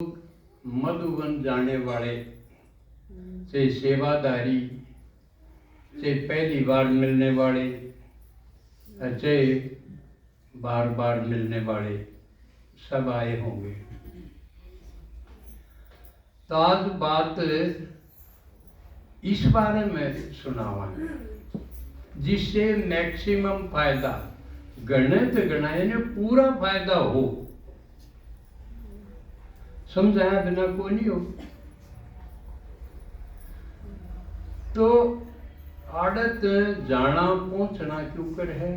मधुबन जाने वाले से सेवादारी से पहली बार मिलने वाले से बार बार मिलने वाले सब आए होंगे। तो आज बात इस बारे में सुनावांगे जिससे मैक्सिमम फायदा गणित गणाए ने पूरा फायदा हो। समझाया बिना को नहीं हो। तो आदत जाना पहुंचना क्यों कर है,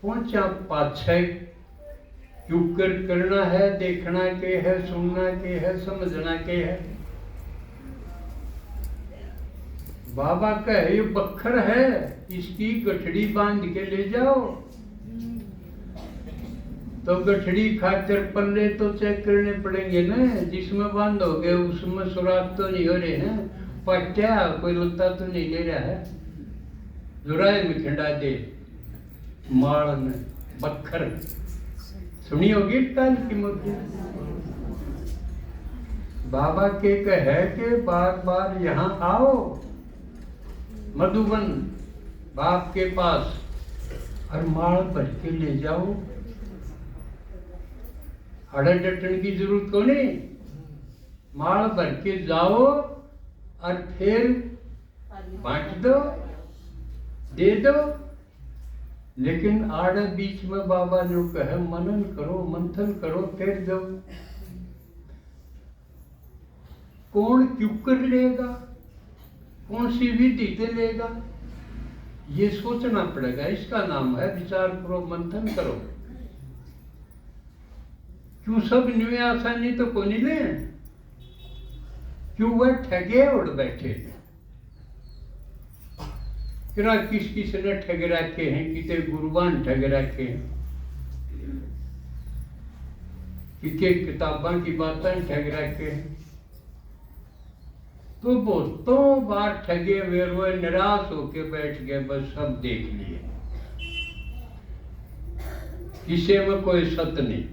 पहुंचा पाछे क्यों कर करना है, देखना के है, सुनना के है, समझना के है। बाबा कहे ये बखर है, इसकी गठड़ी बांध के ले जाओ। तो गठड़ी खातिर पल्ले तो चेक करने पड़ेंगे ना, जिसमें बांधोगे उसमें सुराख तो नहीं हो रहे हैं, पट्या कोई लत्ता तो नहीं ले रहा है, जुराए में खिंडा दे माल में बखर। सुनी होगी काल की मोटी। बाबा के कहे के बार बार यहाँ आओ मधुबन बाप के पास और माल भर के ले जाओ। अड़न डटन की जरूरत को नहीं, माल भर के जाओ और फिर बांट दो, दे दो। लेकिन आड़े बीच में बाबा जो कहे मनन करो, मंथन करो, फिर दो। कौन क्यों कर लेगा, कौन सी विधि से लेगा, ये सोचना पड़ेगा। इसका नाम है विचार करो, मंथन करो। क्यों सब न्यू आसानी तो को नहीं ले, क्यों वह ठगे उड़ बैठे। किरा किस किस ने ठग रखे हैं, कितने गुरुबान ठग रखे हैं, कितने किताबों की बातें ठग रखे हैं। तो बहुतों बार ठगे हुए वो निराश होके बैठ गए, बस सब देख लिए, किसी में कोई सत्य नहीं,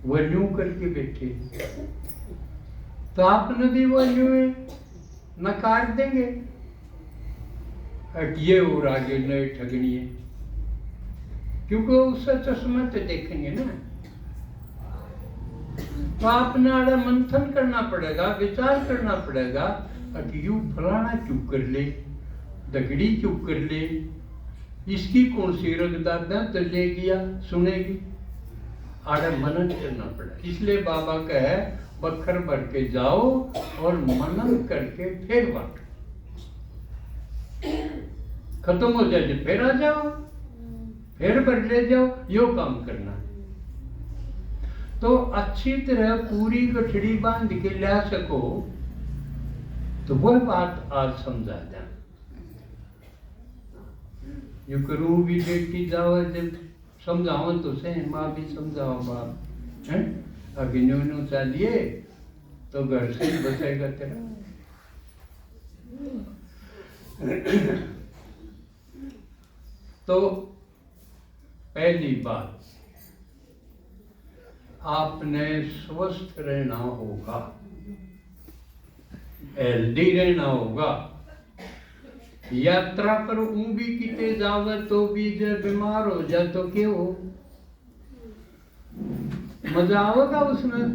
वो न्यू करके बैठे। तो आपने भी वो न्यू नकार देंगे, ये और आगे नए ठगनी है, क्योंकि उससे चश्मा तो देखेंगे ना। तो आपने आड़ा मंथन करना पड़ेगा, विचार करना पड़ेगा कि यू फलाना क्यों कर ले, दगड़ी क्यों कर ले, इसकी कौन सी रगदादा तो ले गया सुनेगी। आड़ा मनन करना पड़ा। इसलिए बाबा कहे बखर भर के जाओ और मनन करके फिर बांटो। खत्म हो जाए फिर आ जाओ, फिर भर ले जाओ, यो काम करना। तो अच्छी तरह पूरी गठड़ी बांध के ला सको तो वह बात आज समझा जाए। यो करूँ भी बेटी जाओ, जब समझाओ तो से माँ भी समझाओ बाप है, अभी न्यू चाहिए तो घर से ही बचेगा तेरा। तो पहली बात, आपने स्वस्थ रहना होगा, हेल्दी रहना होगा। यात्रा पर ऊँ भी किते जावे तो भी जब बीमार हो जाए तो क्या हो, मजा आवेगा उसमें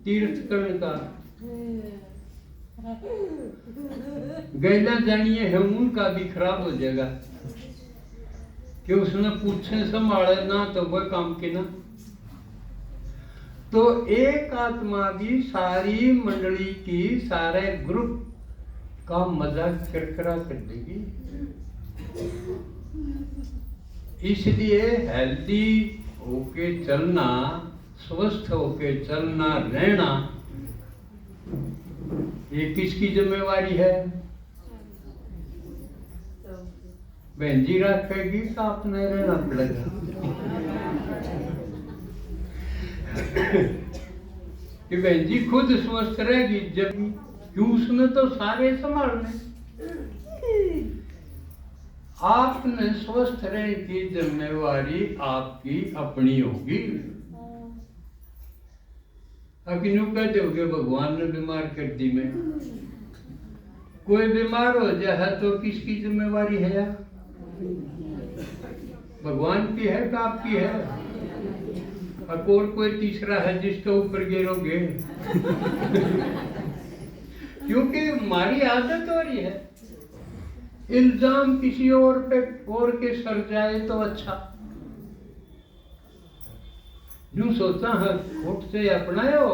तीर्थ करने का। गैला जानिए है उनका भी खराब हो जाएगा कि उसने पूछे संभाले ना तो वह काम के ना। तो एक आत्मा भी सारी मंडली की, सारे ग्रुप का मजाक किरकिरा कर देगी। इसलिए हेल्दी होके चलना, स्वस्थ होके चलना रहना, ये किसकी जिम्मेवारी है। बहन जी रखेगी तो आपने रहना पड़ेगा। कि बहन जी खुद स्वस्थ रहेगी जब, क्यों उसने तो सारे संभालने। आपने स्वस्थ रहने की जिम्मेवारी आपकी अपनी होगी। अब यूं कह दोगे भगवान ने बीमार कर दी मैं। कोई बीमार हो जाए तो किसकी जिम्मेवारी है? भगवान की है कि आपकी है? अब और कोई तीसरा है जिसके ऊपर गिरोगे? क्योंकि हमारी आदत हो रही है, इल्जाम किसी और पे और के सर जाए तो अच्छा। यूं सोचा है खोट से अपनायो,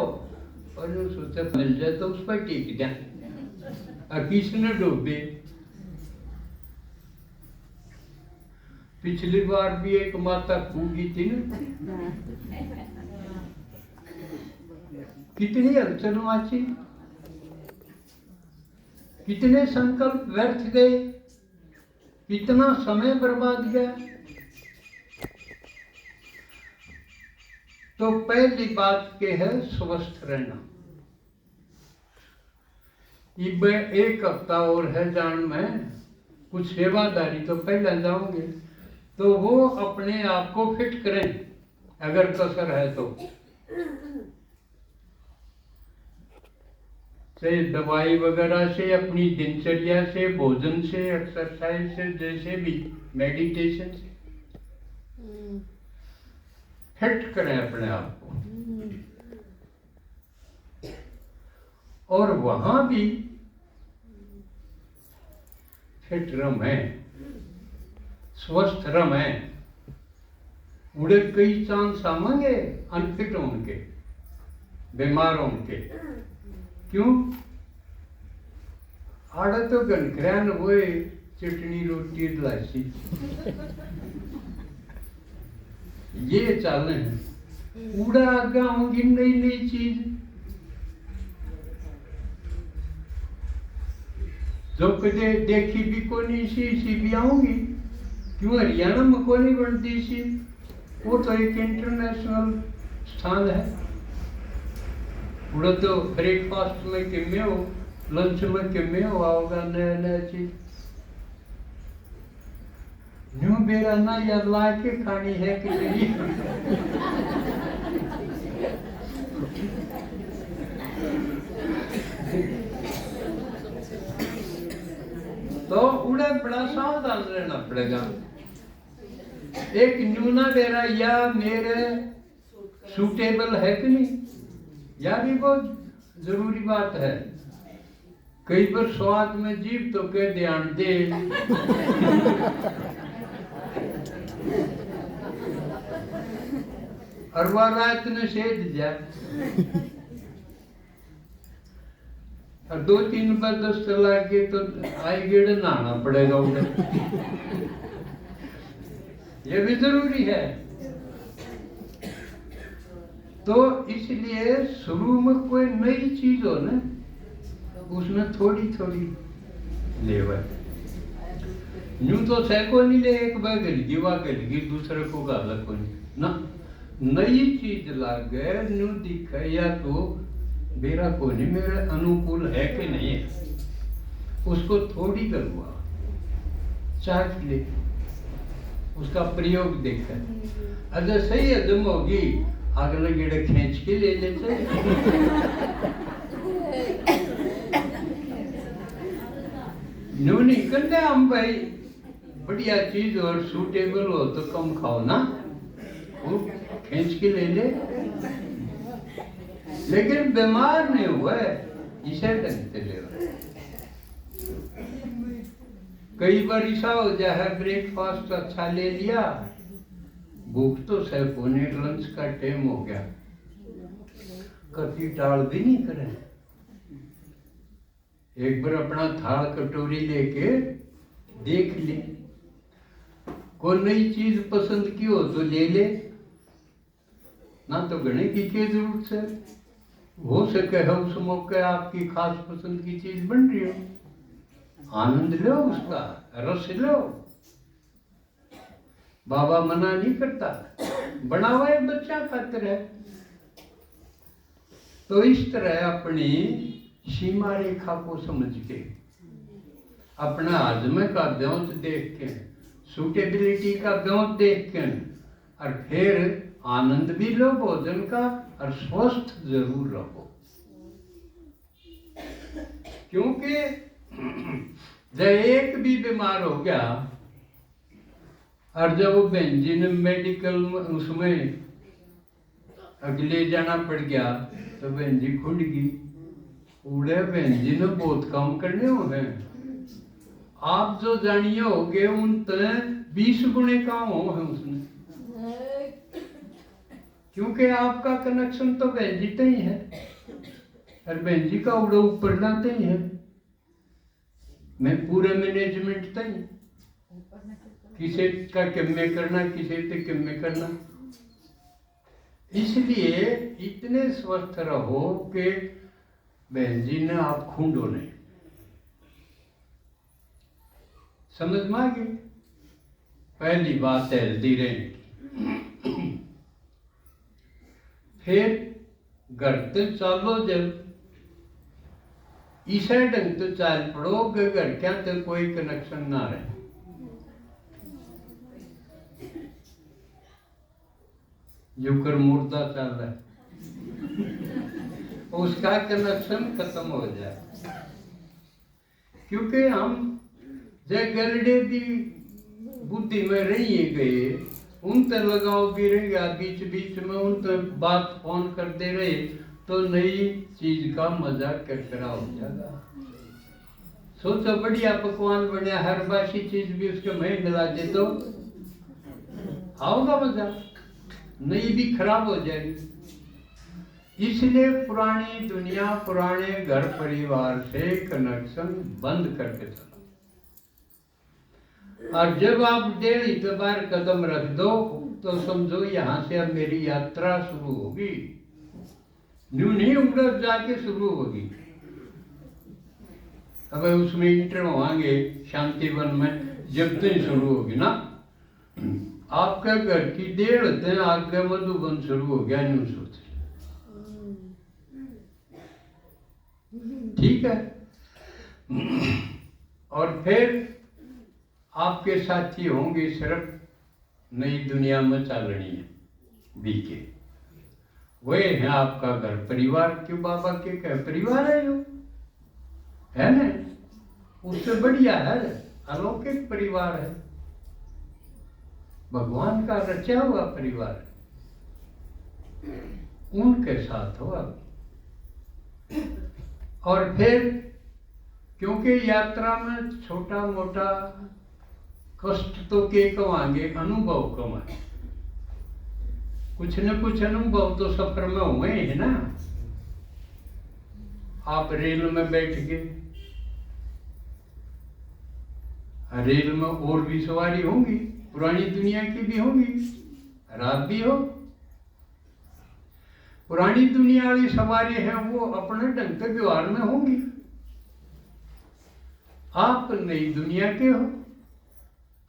और यूं सोचा मिल जाए तो उस पर टिक जाए, और किसने डूबे। पिछली बार भी एक माता कूदी थी ना, कितनी हलचल मची, कितने संकल्प व्यर्थ गए, कितना समय बर्बाद गया। तो पहली बात के है स्वस्थ रहना। अब एक हफ्ता और है जान में, कुछ सेवादारी तो पहले जाओगे, तो वो अपने आप को फिट करें अगर कसर है तो। से दवाई वगैरह से, अपनी दिनचर्या से, भोजन से, एक्सरसाइज से, जैसे भी मेडिटेशन से फिट करें अपने आप को। और वहां भी फिट रमें, स्वस्थ रमें। उड़े कई चांस आवेंगे अनफिट होंगे, बीमार होंगे। क्यों? आड़ा तो घनखरान हुए चटनी रोटी लासी, ये चाले हैं। उड़ा आगा होंगी नई नई चीज, जो कदे देखी भी को नहीं सी भी आऊंगी। क्यों? हरियाणा में को नहीं बनती सी, वो तो एक इंटरनेशनल स्थान है। उड़ा तो ब्रेकफास्ट में किमे हो, लंच में किमे हो आओगा नया नया चीज। न्यू बेरा ना यार ला के खानी है कि नहीं। तो उड़े बड़ा सावधान रहना पड़ेगा। एक न्यूना बेरा या मेरे सूटेबल है कि नहीं, या भी बहुत जरूरी बात है। कई बार स्वाद में जीव तो के ध्यान दे। और वह रात ने सेध जाए, और 2-3 बार 10 लागे तो आई गेड़ नहाना पड़ेगा उन्हें। ये भी जरूरी है। तो इसलिए शुरू में कोई नई चीज हो ना, उसमें थोड़ी थोड़ी लेवर। यूं तो सैको नहीं ले, एक बार गलगी वा गलगी, दूसरे को गाला को नहीं ना। नई चीज लाग गए, न्यू दिखे या तो मेरा को नहीं, मेरे अनुकूल है कि नहीं है, उसको थोड़ी गलवा चाट ले, उसका प्रयोग देखा। अगर सही हजम होगी, अगले गिड़े खींच के ले लेते। न्यू नहीं करते हम भाई, बढ़िया चीज और सूटेबल हो तो कम खाओ ना, वो खींच के ले ले। लेकिन बीमार नहीं हुआ इसे ढंग से ले। कई बार ऐसा हो जाए ब्रेकफास्ट अच्छा ले लिया, भूख तो सह होने, लंच का टाइम हो गया, कभी टाल भी नहीं करे। एक बार अपना थाल कटोरी लेके देख ले, कोई नई चीज पसंद की हो तो ले ले, ना तो गणे की क्या जरूरत है। हो सके है उस मौके आपकी खास पसंद की चीज बन रही हो, आनंद लो, उसका रस लो। बाबा मना नहीं करता, बना हुआ है बच्चा खातिर है। तो इस तरह अपनी सीमा रेखा को समझ के, अपना आजमे का ब्योंत देख के, सूटेबिलिटी का ब्योंत देख के, और फिर आनंद भी लो भोजन का और स्वस्थ जरूर रहो। क्योंकि जब एक भी बीमार हो गया और जब वो बहन जी ने मेडिकल में उसमें अगले जाना पड़ गया तो बहन जी खुद गई। उड़े बहन जी ने बहुत काम करने हो हैं। आप जो जानिए हो गए उन 20 गुणे काम हो है उसने। क्योंकि आपका कनेक्शन तो बहन जी तक ही है और बहन जी का उड़े ऊपर लाते ही है। मैं पूरे मैनेजमेंट तक ही किसी का किम में करना किसी से किम में करना। इसलिए इतने स्वस्थ रहो कि बहन जी ने आप खूंडो नहीं। समझ में आ गई? पहली बात है हेल्दी रहने की। फिर घर तक चालो जब इसे ढंग तो चाल पड़ो कि घर क्या तक कोई कनेक्शन ना रहे। जो कर मुर्दा चल रहा है उसका कनेक्शन खत्म हो जाए। क्योंकि हम जब गलडे भी बुद्धि में रही गए उन तर लगाव भी रह गया बीच बीच में उन तर बात फोन करते रहे तो नई चीज का मजा करकरा हो जाएगा। सोचो बढ़िया पकवान बढ़िया हर बासी चीज भी उसके में मिला दे तो आओगा मजा, नई भी खराब हो जाएगी। इसलिए पुरानी दुनिया पुराने घर परिवार से कनेक्शन बंद करके चलो। और जब आप 1.5 बार कदम रख दो तो समझो यहाँ से अब मेरी यात्रा शुरू होगी। न्यू नहीं उम्र जाके शुरू होगी। अब उसमें इंटर होंगे शांतिवन में जब तक शुरू होगी ना। आपके घर की 1.5 दिन आगे मधुबन शुरू हो गया न्यू सोच। ठीक है। और फिर आपके साथी होंगे सिर्फ नई दुनिया में चलनी है बीके वे हैं आपका घर परिवार। क्यों बाबा के क्या परिवार है जो है ना, उससे बढ़िया है अलौकिक परिवार है, भगवान का रचा हुआ परिवार। उनके साथ हो आप। और फिर क्योंकि यात्रा में छोटा मोटा कष्ट तो के कमाएंगे, अनुभव कमाए। कुछ न कुछ अनुभव तो सफर में हुए है ना। आप रेल में बैठ गए, रेल में और भी सवारी होंगी, पुरानी दुनिया की भी होंगी, रात भी हो। पुरानी दुनिया वाली सवारी है वो अपने ढंग के व्यवहार में होंगी। आप नई दुनिया के हो,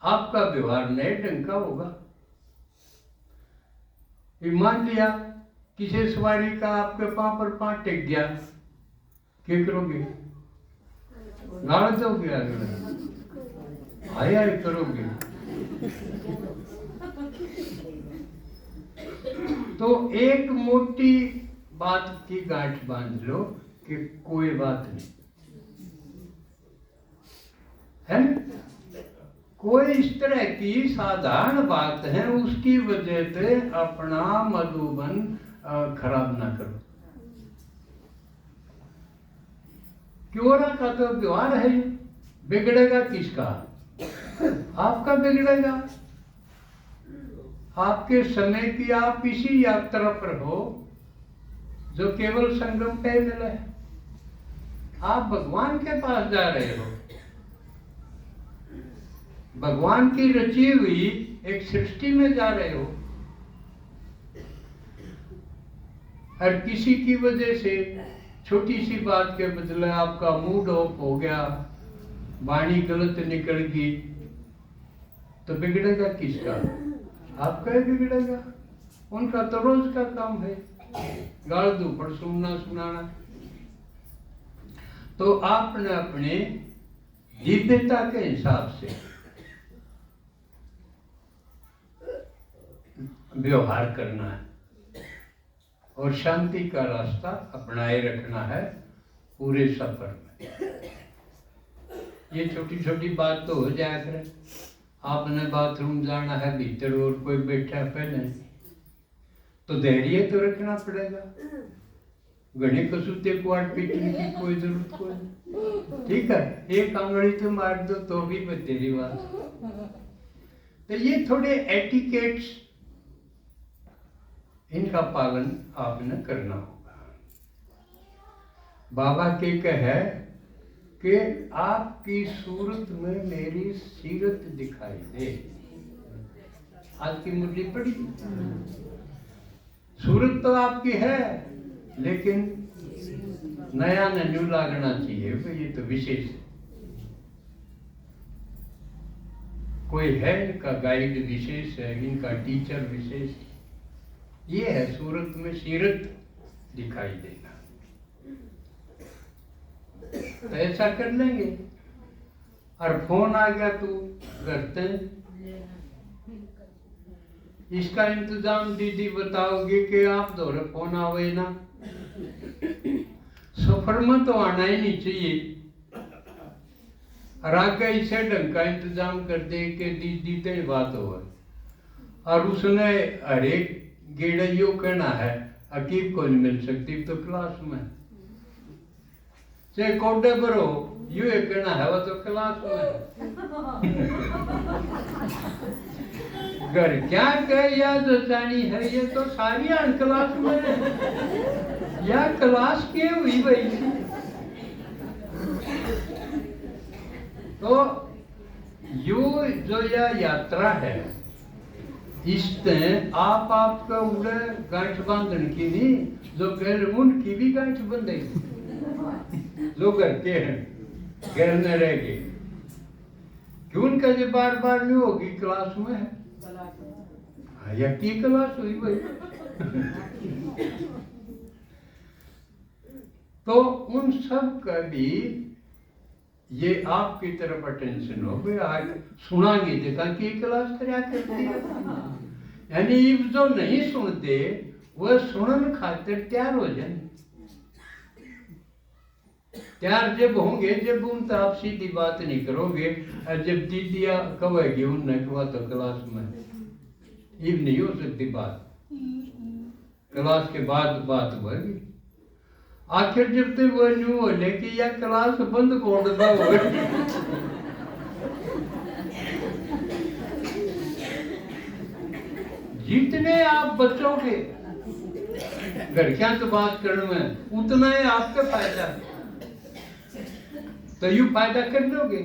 आपका व्यवहार नए ढंग का होगा। मान लिया किसी सवारी का आपके पांव पर पांव टेक गया, क्या करोगे? गाड़ दोगे? आया करोगे? तो एक मोटी बात की गांठ बांध लो कि कोई बात नहीं है ना। कोई इस तरह की साधारण बात है उसकी वजह से अपना मधुबन खराब ना करो। क्योरा का तो व्यवहार है, बिगड़ेगा किसका? आपका बिगड़ेगा। आपके समय की आप इसी यात्रा पर हो जो केवल संगम पे मिला है। आप भगवान के पास जा रहे हो, भगवान की रची हुई एक सृष्टि में जा रहे हो। और किसी की वजह से छोटी सी बात के बदले आपका मूड ऑफ हो गया, वाणी गलत निकल गई, तो बिगड़ेगा किसका? आपका ही बिगड़ेगा। उनका तो रोज का काम है गाल दो पर सुनना सुनाना। तो आपने अपने दिव्यता के हिसाब से व्यवहार करना है। और शांति का रास्ता अपनाए रखना है पूरे सफर में। ये छोटी छोटी बात तो हो जाया करे। आपने बाथरूम जाना है भीतर और कोई बैठा है पहले, तो धैर्य तो रखना पड़ेगा। गणे कसूते क्वाट पीटने की कोई जरूरत कोई नहीं, ठीक है, एक आंगड़ी तो मार दो तो भी तेरी बात। तो ये थोड़े एटिकेट्स, इनका पालन आपने करना होगा। बाबा के कहे कि आपकी सूरत में मेरी सीरत दिखाई दे। आज की मुरली पड़ी, सूरत तो आपकी है लेकिन नया न्यू लागना चाहिए। ये तो विशेष है, कोई है इनका गाइड विशेष है, इनका टीचर विशेष है। ये है सूरत में सीरत दिखाई देना। तो ऐसा कर लेंगे। और फोन आ गया तो करते इसका इंतजाम दीदी बताओगे कि आप दौरे फोन आवे ना। सफर में तो आना ही नहीं चाहिए। और आगे इसे ढंग का इंतजाम कर दे कि दीदी ते बात हो। और उसने अरे गेड़ा यो कहना है अकीब को नहीं मिल सकती तो क्लास में, चाहे कोडे पर हो यू एक कहना है वो तो क्लास में। घर क्या कह याद जानी है, ये तो सारी क्लास में या क्लास के हुई भाई। तो यो जो यह यात्रा है इसमें आप आपका उड़े गांठ बांधन की नहीं, जो गैर उनकी भी गांठ बंधेगी। जो घर के हैं घर में रह गए क्यों उनका ये बार बार नहीं होगी क्लास में है। या की क्लास हुई भाई। तो उन सब का भी ये आपकी तरफ अटेंशन हो गई। आज सुनांगे देखा कि क्लास क्या करती है। यानी जो नहीं सुनते वह सुनन खातिर तैयार हो जाए। तैयार जब होंगे जब उन आप सीधी बात नहीं करोगे, और जब दीदिया कहेगी उनने कहा तो क्लास में ये नहीं हो सकती बात। क्लास के बाद बात होगी। आखिर जब तक वो न्यू हो लेकिन या क्लास बंद कर देता हो। जितने आप बच्चों के घर क्या तो बात करने में उतना ही आपका फायदा, तो यू फायदा कर लोगे।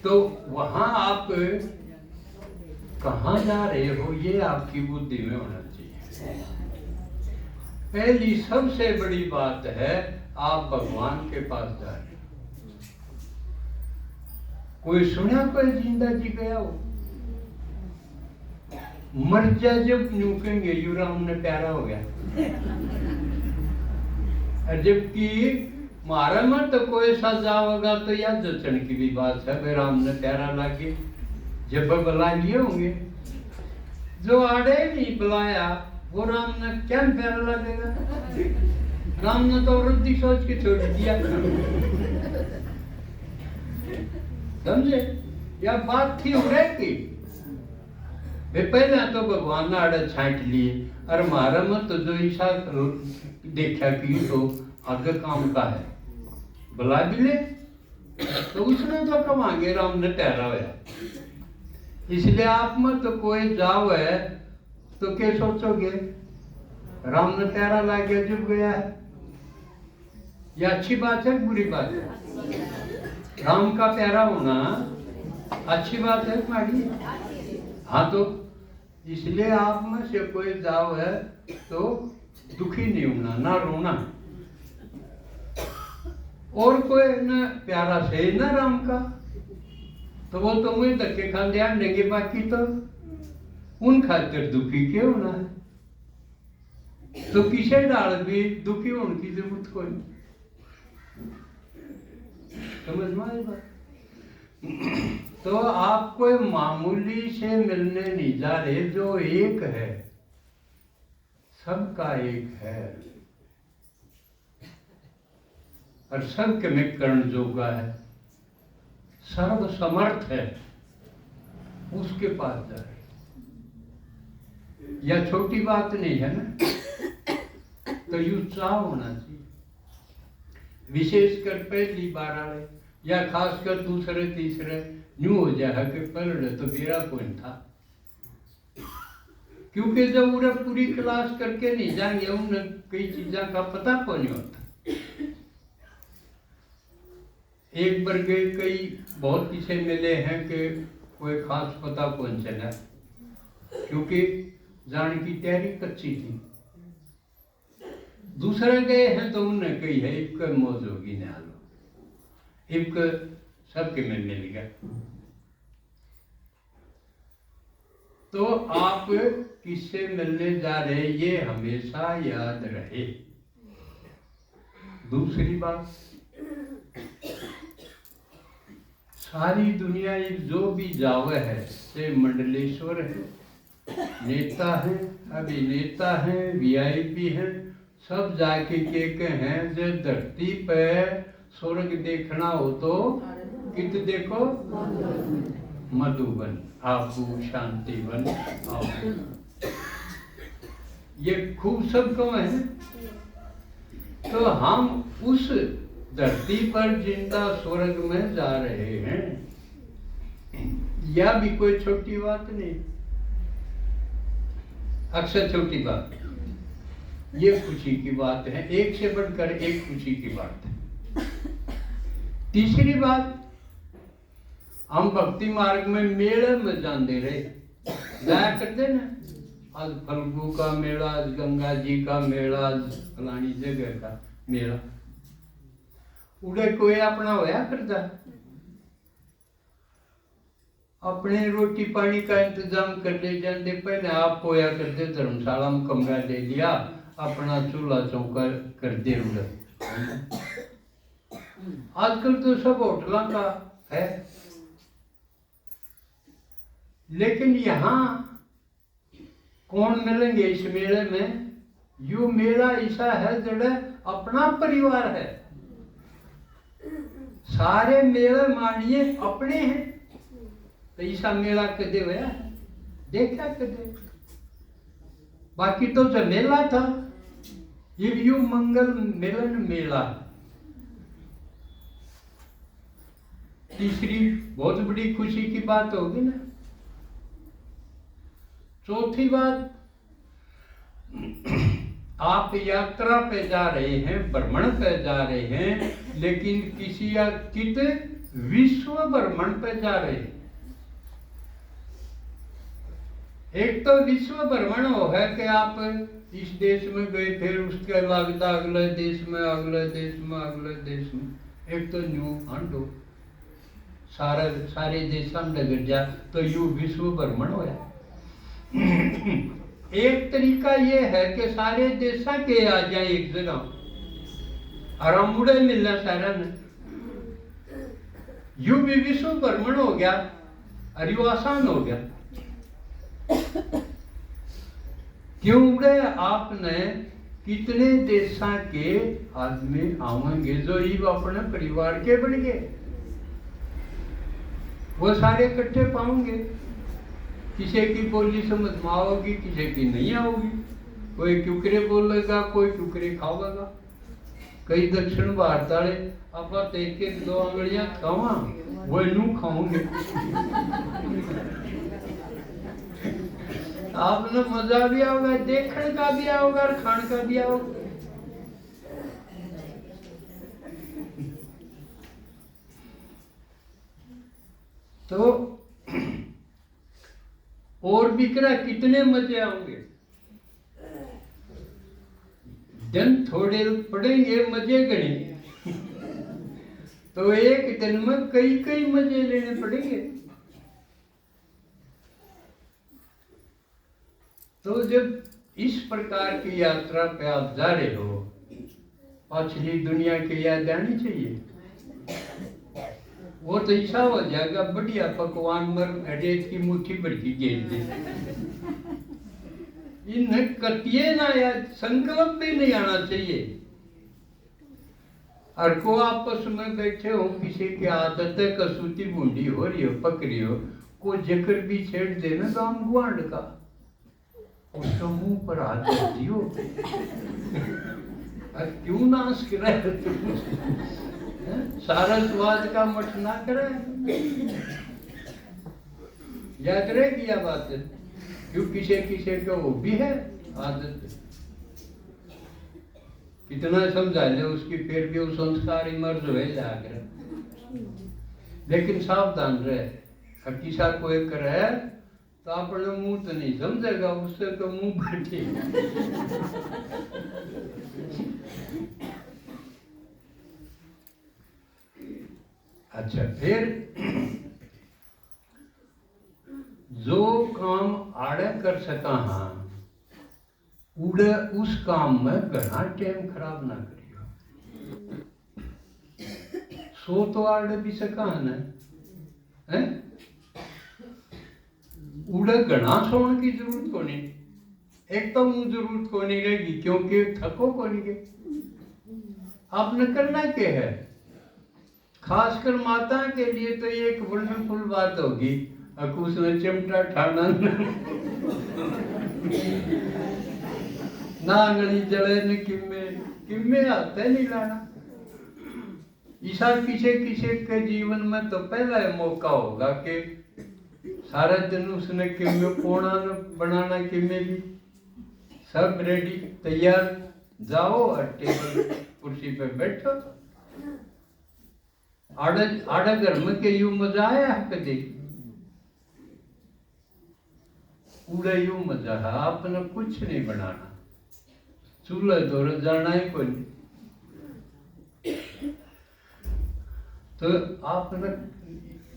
तो वहां आप कहाँ जा रहे हो ये आपकी बुद्धि में होना चाहिए। पहली सबसे बड़ी बात है आप भगवान के पास जा रहे हो। कोई सुना कोई जिंदा जी गया हो, मर जा जब न्यूकेंगे यू राम ने प्यारा हो गया। जबकि मारा में तो कोई सा जाओगा तो या जचन की भी बात है, भाई राम ने प्यारा लागे जब बुला लिए होंगे। जो आड़े नहीं बुलाया वो राम ने क्या प्यारा लगेगा। राम ने तो वृद्धि सोच के छोड़ दिया। समझे या बात थी उड़े की पहले तो भगवान ने आड़े छांट लिए और मारा मत तो जो ईशा देखा कि तो आगे काम का है बुला भी ले तो उसने तो कमांगे राम ने ठहरा हुआ। इसलिए आप में तो कोई जाओ है तो क्या सोचोगे राम ने प्यारा ला गया जुब गया है। यह अच्छी बात है बुरी बात है। राम का प्यारा होना अच्छी बात है तुम्हारी। हाँ तो इसलिए आप में से कोई जाओ है तो दुखी नहीं होना ना रोना। और कोई न प्यारा से न राम का तो वो तो मुझे धक्के खा ध्यान देंगे, बाकी तो उन खातिर दुखी क्यों होना है। तो किसे डाल भी दुखी होने की जरूरत कोई नहीं। समझ में आई बात। तो आप कोई मामूली से मिलने नहीं जा रहे, जो एक है, सबका एक है और सबके में कर्ण जोगा है, सर्व समर्थ है, उसके पास जा रहे। यह छोटी बात नहीं है ना, तो यू चाह होना चाहिए, विशेषकर पहली बार आए या खासकर दूसरे तीसरे न्यू हो जाए कि पहले तो मेरा कोई था, क्योंकि जब उन्हें पूरी क्लास करके नहीं जाएंगे उन्हें कई चीजों का पता को नहीं होता। एक बार गए, कई बहुत किसे मिले हैं कि कोई खास पता कौन चला, क्योंकि जान की तैयारी कच्ची थी। दूसरे गए हैं तो उन्हें कही है इब्क मौज होगी न आलो, इब्क सबके में मिल गया। तो आप किससे मिलने जा रहे ये हमेशा याद रहे। दूसरी बात, सारी दुनिया जो भी जावे है, से मंडलेश्वर है, नेता है, अभिनेता है, वीआईपी है, सब जाके के हैं जो धरती पे स्वर्ग देखना हो तो कित देखो मधुबन, आपू शांतिवन, आपू ये खूब सब कम है। तो हम उस धरती पर जिंदा स्वर्ग में जा रहे हैं, यह भी कोई छोटी बात नहीं, अक्सर छोटी बात। ये खुशी की बात है, एक से बढ़कर एक खुशी की बात है। तीसरी बात, हम भक्ति मार्ग में मेले में जाते रहे, जाया करते ना, आज फल्गु का मेला, आज गंगा जी का मेला, आज फलानी जगह का मेला, उड़े कोई अपना होया करता, अपने रोटी पानी का इंतजाम कर ले जाते, पहले आप होया करते धर्मशाला में कमरा ले लिया, अपना चूल्हा चौका कर दे उड़े। आजकल तो सब होटलों का है, लेकिन यहाँ कौन मिलेंगे इस मेले में? यू मेला ऐसा है जड़े अपना परिवार है, सारे मेले मानिए अपने हैं। तो ऐसा मेला कदे हुआ देखा कदे? बाकी तो जो मेला था ये यू मंगल मिलन मेला। तीसरी बहुत बड़ी खुशी की बात होगी ना। चौथी बात, आप यात्रा पे जा रहे हैं, भ्रमण पे जा रहे हैं, लेकिन किसी या कित विश्व भ्रमण पे जा रहे हैं। एक तो विश्व भ्रमण हो है कि आप इस देश में गए, फिर उसके बाद अगले देश में, अगले देश में, अगले देश में, एक तो न्यू हंडो सारे देशों में लग जा, तो यू विश्व भ्रमण होया। एक तरीका ये है कि सारे देशों के आ जाए एक जगह और हम मुड़े मिलना सारा ने, यू भी विश्व भ्रमण हो गया और यू आसान हो गया। क्यों उड़े आपने कितने देशों के आदमी आवेंगे जो ये अपने परिवार के बन गए, वो सारे इकट्ठे पाओगे। किसी की बोली समझ में आओगी, किसी की नहीं आओगी, कोई क्युकरे बोलेगा, कोई क्युकरे खावेगा। कई दक्षिण भारत वाले आप एक एक दो अंगड़ियां खावा, वो नू खाओगे। आपने मजा भी आओगा, देखने का भी आओगा और खाने का भी आओगा। तो और बिकरा कितने मजे आएंगे। दिन थोड़े पड़ेंगे, मजे गणे। तो एक दिन में कई कई मजे लेने पड़ेंगे। तो जब इस प्रकार की यात्रा पे आप जा रहे हो, पिछली दुनिया की याद आनी चाहिए। वो तो ऐसा हो जाएगा बढ़िया पकवान मर रेत की मुट्ठी भर की गेंद दे। इन कतिये ना या संकल्प भी नहीं आना चाहिए। और को आपस में बैठे हो, किसी की आदत है कसूती बूंदी हो रही हो, पक रही हो, को जिक्र भी छेड़ देना गांव गुआंड का, उसका मुंह पर हाथ रख दियो। क्यों नाश करे तुम? सारा स्वाद का मठ ना करे। याद रहेगी यह बात, क्यों किसी किसी को वो भी है आदत। कितना समझा ले उसकी, फिर भी वो संस्कार मर्ज हुए जाकर। लेकिन सावधान रहे, किसा कोई करे तो अपने मुंह तो नहीं समझेगा, उससे तो मुंह बैठे। अच्छा, फिर जो काम आड़े कर सका हाँ उड़े उस काम में घना टाइम खराब ना करियो। सो तो आड़े भी सका है ना, उड़े घना सोने की जरूरत को नहीं। एक तो मुझे जरूरत को नहीं रहेगी क्योंकि थको को नहीं के। आपने करना क्या है, खासकर माता के लिए तो ये एक वंडरफुल बात होगी, उसने चिमटा ठाना ना अंगली जले न किम्मे किम्मे आते नहीं लाना। ईसा किसी किसी के जीवन में तो पहला मौका होगा कि सारा दिन उसने किम्मे पोना बनाना, किम्मे भी सब रेडी तैयार, जाओ और टेबल कुर्सी पे बैठो। आड़े घर में के यूं मजा आया कभी? उड़े यूं मजा है, आपने कुछ नहीं बनाना, चूल्हे दौर जाना ही कोई नहीं। तो आपने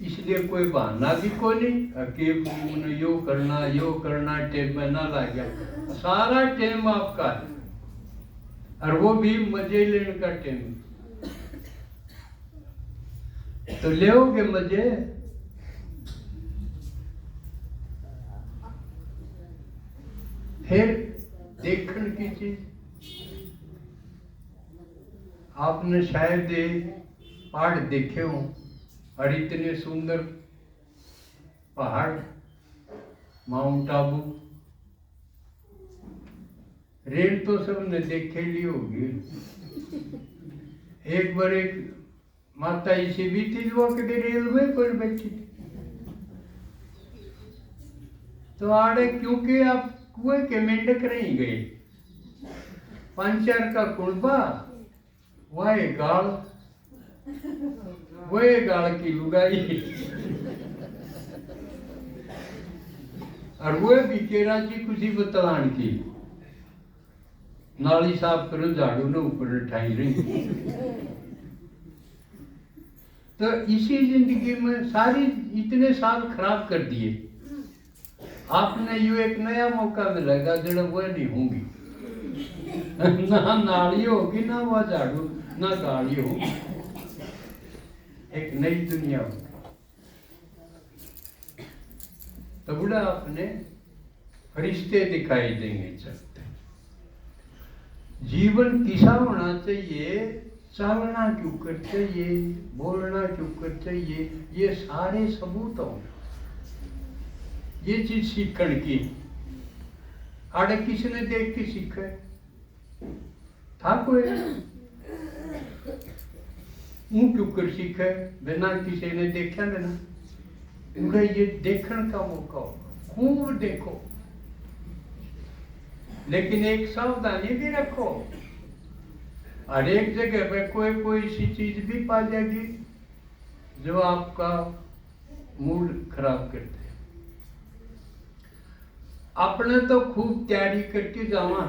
इसलिए कोई बहाना भी कोई नहीं कि यो करना टेम में ना लग गया। सारा टेम आपका है, और वो भी मजे लेने का टेम। तो लेओगे मजे। फिर देखने की चीज, आपने शायद पहाड़ देखे हो, और इतने सुंदर पहाड़, माउंट आबू, रेल तो सबने देखे ली होगी। एक बार एक माता इसी भी थी वो कभी रेलवे पर बैठी थी, तो आड़े क्योंकि आप कुएं के मेंढक नहीं गए, पंचर का कुड़बा वह गाल की लुगाई, और वो भी केरा जी खुशी बतलान की, नाली साफ करो, झाड़ू ने ऊपर उठाई रही। तो इसी जिंदगी में सारी इतने साल खराब कर दिए। आपने यू एक नया मौका मिलेगा जो वो नहीं होंगी, ना नाली होगी, ना वो झाड़ू, ना गाड़ी होगी, एक नई दुनिया होगी। तो बोला आपने फरिश्ते दिखाई देंगे चलते। जीवन किसा होना चाहिए, चलना क्यों कर चाहिए, बोलना क्यों कर चाहिए, ये सारे सबूत हों। ये चीज सीखने की आड़े किसने देख के सीखे था कोई? क्यों कर सीखे बिना किसी ने देखा बिना? उन्हें ये देखने का मौका हो, खूब देखो, लेकिन एक सावधानी भी रखो। हर एक जगह पे कोई सी चीज भी पा जाएगी जो आपका मूड खराब करते। अपने तो खूब तैयारी करके जावा,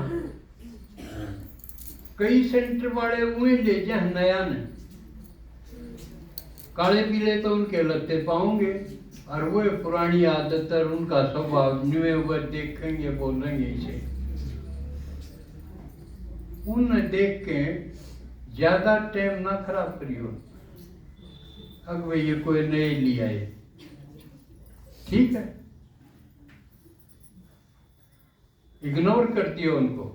कई सेंटर वाले हुए ले जाए नया ने, काले पीले तो उनके लत्ते पाओगे, और वो पुरानी आदत और उनका स्वभाव न्यू हुए देखेंगे, बोलेंगे इसे। उन्हें देख के ज्यादा टाइम ना खराब करियो, अब भाई ये कोई नए लिया है, ठीक है, इग्नोर कर दिया उनको।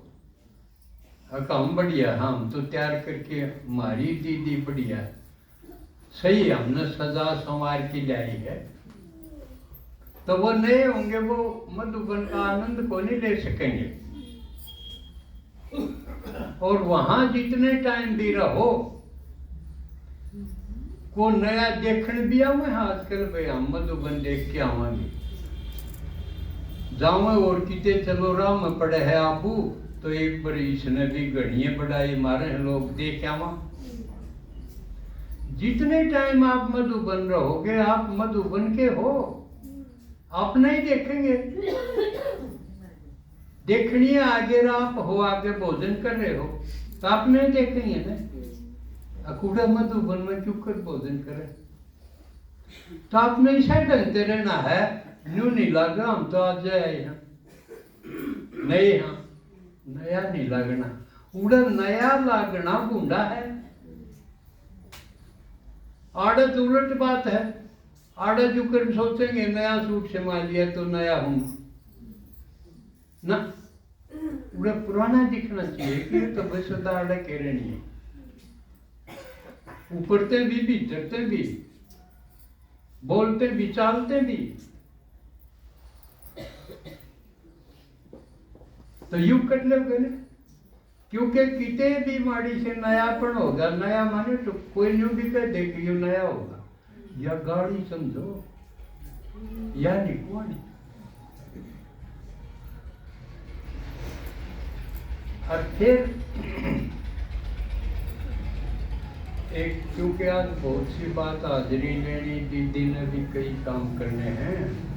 हम बढ़िया, हम तो तैयार करके हमारी दीदी बढ़िया, सही, हमने सजा संवार की लाई है। तो वो नए होंगे, वो मधुबन का आनंद को नहीं ले सकेंगे। और वहां जितने टाइम भी रहो, को नया देखने भी आवे। आजकल भाई हम मधुबन देख के आवांगे, जावे और किते चलो राह में पड़े है आपू, तो एक बार इसने भी घड़िए बढ़ाई मारे लोग देख आवा। जितने टाइम आप मधुबन रहोगे, आप मधुबन के हो, आप नहीं देखेंगे। देखनी है आगे, आप हो आगे भोजन कर रहे हो, तो आप नहीं देखेंगे ना। अकूड़ा मधुबन में क्यों कर भोजन करे, तो आपने ऐसा ढंगते रहना है। न्यू नहीं लगा, हम तो आज जाए हैं नहीं, हाँ नया नहीं लगना, उड़ा नया लगना गुंडा है। आड़त उलट बात है, आड़त जो कर सोचेंगे नया सूट सिमा लिया तो नया हूं ना, उड़ा पुराना दिखना चाहिए कि तो बस आड़ा कह रही है, ऊपरते भी भीतरते भी, बोलते भी चालते भी। तो यू कर लोगे ना, क्योंकि किते भी माड़ी से नयापन होगा। नया माने तो कोई न्यू भी कह दे कि ये नया होगा, या गाड़ी समझो या निकवाड़ी। और फिर एक, क्योंकि आज बहुत सी बात हाजिरी लेनी, दीदी ने भी कई काम करने हैं।